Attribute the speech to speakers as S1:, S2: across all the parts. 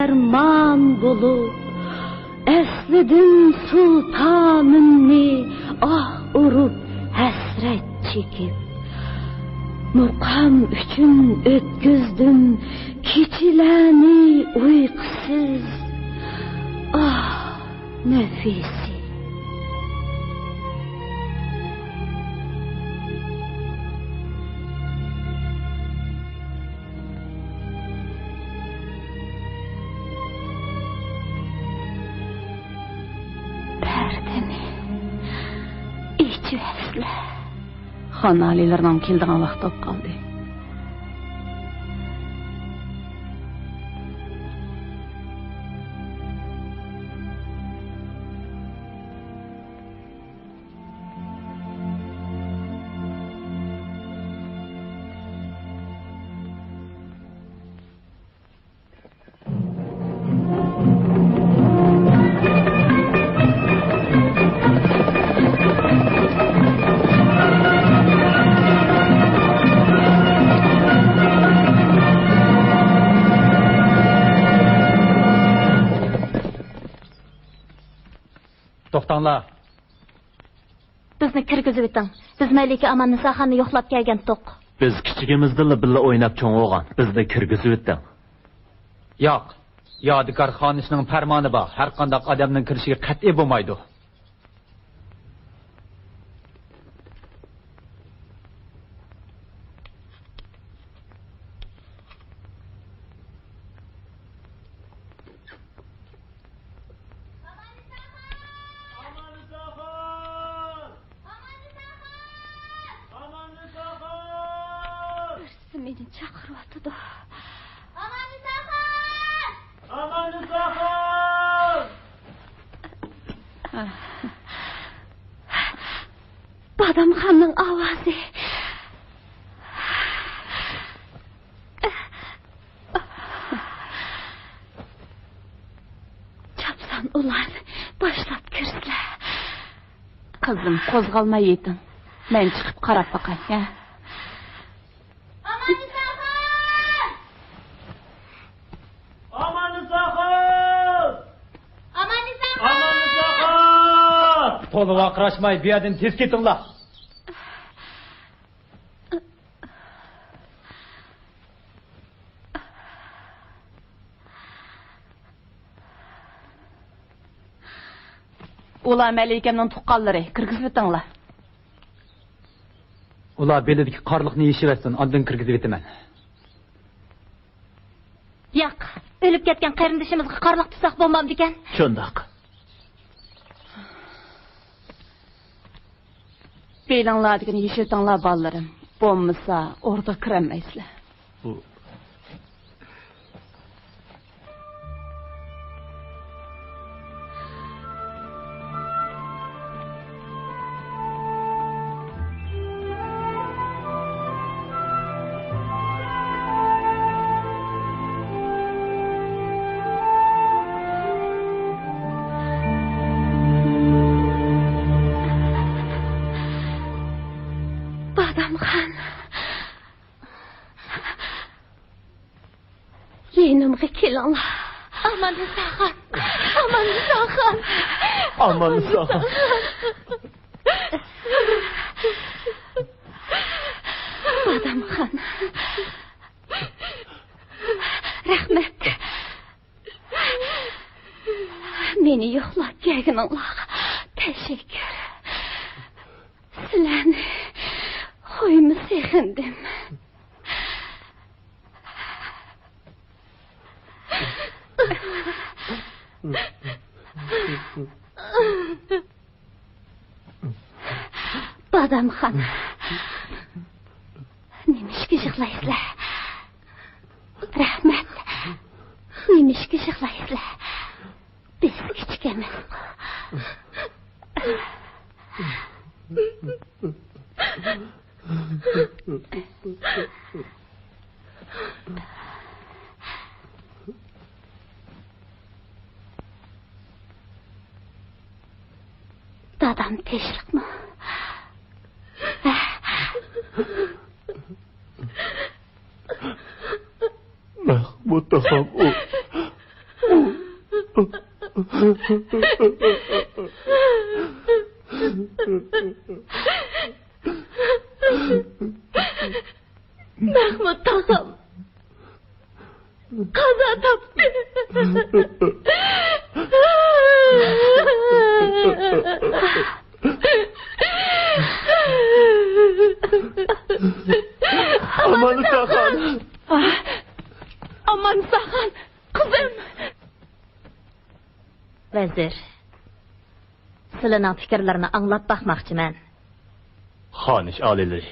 S1: Derman bulup esledim sultanımni ah urup hasret çekip mukam üçün ötküzdüm keçilerni uykusuz ah nefisi. Xon alilardan keldiğin vaqt olib qoldi.
S2: To'xtanglar.
S3: Bizni kirgizib o'ting. Biz Malika Amannisoxonni yo'qlab kelgan to'q.
S2: Biz kichigimizda birga o'ynab cho'ng o'g'an. Bizni kirgizib o'ting. Yo'q. Yodikor xonishning farmoni bor. Har qanday odamning kirishiga qat'iy bo'lmaydi.
S3: Meni chaqiryapti.
S4: Amannisoxon!
S3: Badamxonning ovozi. Chapsan ular boshlab kirsizlar.
S1: Qizim, qo'zg'almay yeting. Men chiqib qarab boqay, ha?
S2: Qo'li vaqirashmay bu yerdan tez ketinglar.
S1: Ular Malikamning tuqqanlari, kirgizib o'tinglar.
S2: Ular belidagi qorliqni yeshivatsin, ondan kirgizib o'taman.
S3: Yo'q, o'lib ketgan qarindishimizga qorliq tutsak bo'lmamdi ekan.
S2: Shundoq.
S1: Belinglardigini yeshitinglar bolalarım. Bo'lmasa orada kiramaysizlar.
S2: Bu
S3: Badamxon. Yenimga kelinglar. Amannisoxon. Amannisoxon.
S2: Amannisoxon.
S3: Badamxon. Rahmat. Meni yo'qlab kelganinglarga tashakkur. Sizlarni Xo'ymi sevindim. Badamxon. Nemishga yig'laysizlar? Rahmat. Nemishga yig'laysizlar? Biz kichkamiz. Dadam tinchlikmi?
S4: Mahmud ham u
S3: Mahmud tağam qaza topdi.
S4: Aman Sahan.
S1: Aman Sahan, kızım.
S3: Vazir, sizlarning fikrlarini anglab baxmoqchiman.
S4: Xonish oliylari.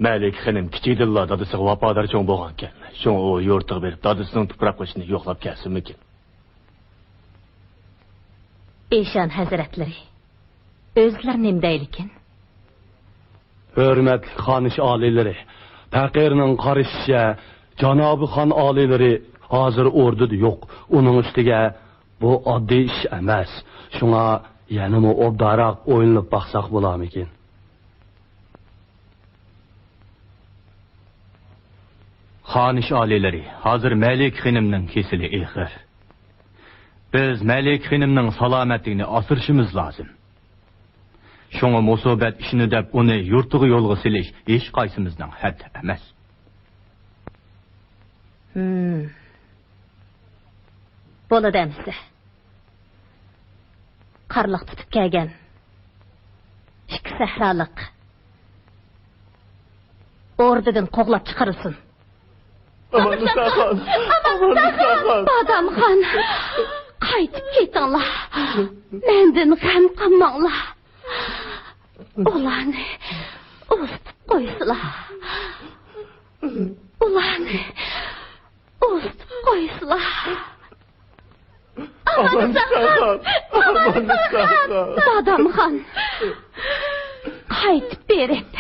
S4: Malik xonim kichikdilla dadasiga vafodor cho'ng bo'lgan ekan. Shuni u yo'rtiq berib, dadasining tuproq qo'shini yo'qlab kelsinmikin.
S3: Eshon hazratlari, o'zlar nimdaylikin?
S5: Hürmetli xonish oliylari, faqirning qarashicha janobi xon oliylari hozir o'rdida yo'q. Uning ustiga bu oddiy ish emas. Shunga yanami obdaroq o'yinlab baqsaq bo'larmikin?
S2: Xonish oliylari, hozir Malik xonimning kesili ehir. Biz Malik xonimning salomatligini asirishimiz lozim. Şoňa musobat işini dep uni yurtiga yo'lga silish hech qaysimizning had emas.
S3: Bo'ladi amsa. Qarliq tutib kelgan. Ikki sahroliq. O'rdadan qo'g'lab chiqarilsin.
S4: Aman Sahan. Aman Sahan.
S1: Badamxon, qaytib ketinglar. Mendan g'am qilmanglar. Ularni o'zitib qo'ysizlar. Ularni o'zitib qo'ysizlar.
S4: Aman Sahan. Aman Sahan.
S1: Dadamxon, qaytib berib,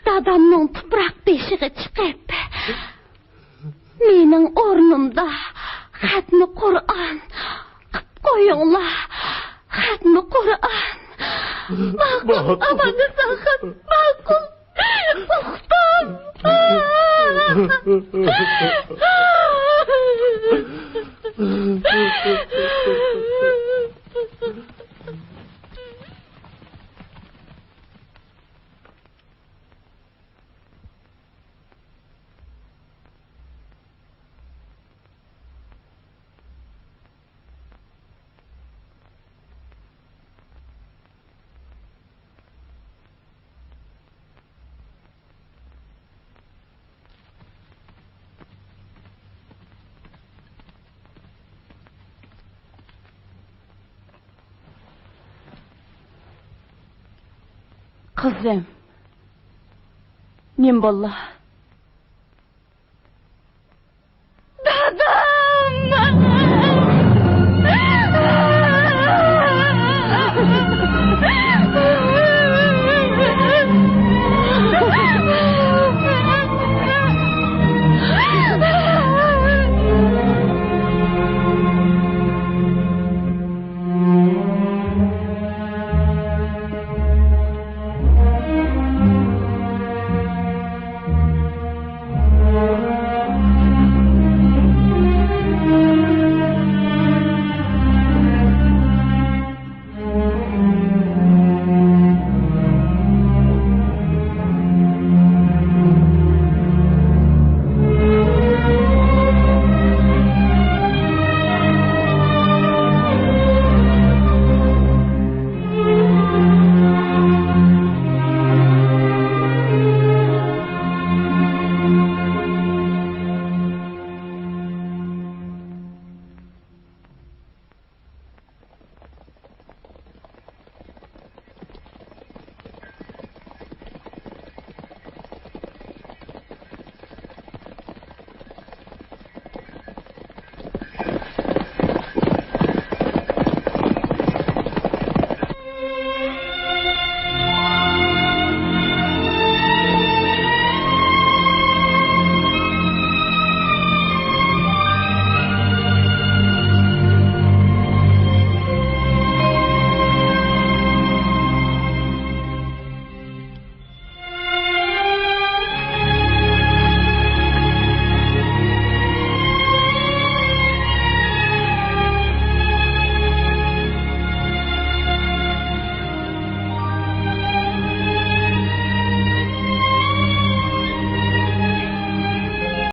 S1: dadamning tuproq beshig'i chiqib, mening o'rnimda xatni Qur'on qilib qo'yinglar. Xatni Qur'on. Ma'qul, aman Sahan, ma'qul. Uxtam. Kızım, men bolla